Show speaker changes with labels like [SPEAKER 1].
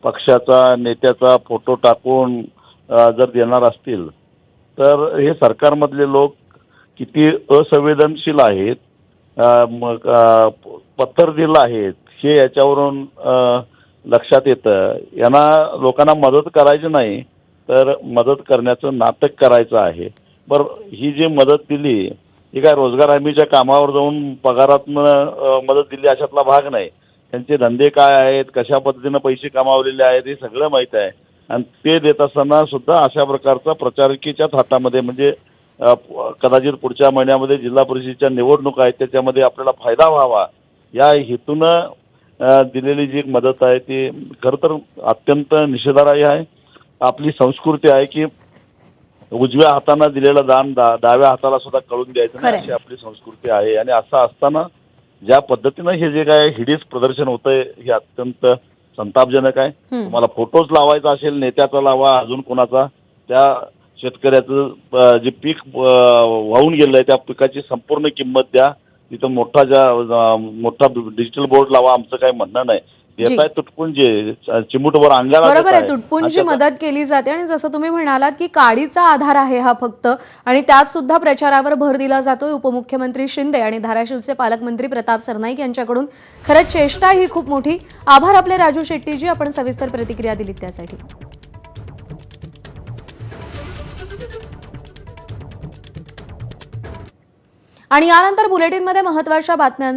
[SPEAKER 1] पक्षाचा नेत्याचा फोटो टाकून जर देणार असतील तर हे सरकारमधले लोक किती असंवेदनशील आहेत, मग पत्तर दिलं आहेत हे याच्यावरून लक्षात येतं. यांना लोकांना मदत करायची नाही तर मदत करण्याचं नाटक करायचं आहे. बरं, ही जी मदत दिली ही काय रोजगार हमीच्या कामावर जाऊन पगारातनं मदत दिली अशातला भाग नाही. त्यांचे धंदे काय आहेत, कशा पद्धतीनं पैसे कमावलेले आहेत हे सगळं माहीत आहे. आणि ते देत असताना सुद्धा अशा प्रकारचा प्रचारकीच्याच हातामध्ये म्हणजे कदाचित पुढच्या महिन्यामध्ये जिल्हा परिषदेच्या निवडणुका आहेत त्याच्यामध्ये आपल्याला फायदा व्हावा या हेतूनं दिलेली जी मदत आहे ती खरं तर अत्यंत निषेधार्ह आहे. आपली संस्कृती आहे की उजव्या हातानं दिलेलं दान डाव्या हाताला सुद्धा कळून द्यायचं नाही,
[SPEAKER 2] खरंय.
[SPEAKER 1] अशी आपली संस्कृती आहे. आणि असं असताना ज्या पद्धतीनं हे जे काय हिडीस प्रदर्शन होतंय हे अत्यंत संतापजनक आहे. तुम्हाला फोटोज लावायचा असेल नेत्याचा लावा, अजून कोणाचा, त्या शेतकऱ्याचं जे पीक वाहून गेलंय त्या पिकाची संपूर्ण किंमत द्या. तिथं मोठा डिजिटल बोर्ड लावा, आमचं काही म्हणणं नाही.
[SPEAKER 2] जी.
[SPEAKER 1] देताय तुटपुंजे, चिमूटभर अंगाला
[SPEAKER 2] बरोबर आहे.
[SPEAKER 1] देताय.
[SPEAKER 2] तुटपुंजी मदत केली जाते आणि जसं तुम्ही म्हणालात की काडीचा आधार आहे हा फक्त, आणि त्यात सुद्धा प्रचारावर भर दिला जातोय. उपमुख्यमंत्री शिंदे आणि धाराशिवचे पालकमंत्री प्रताप सरनाईक यांच्याकडून खरंच चेष्टा ही खूप मोठी. आभार आपले राजू शेट्टीजी, आपण सविस्तर प्रतिक्रिया दिलीत त्यासाठी. आणि यानंतर बुलेटिनमध्ये महत्त्वाच्या बातम्या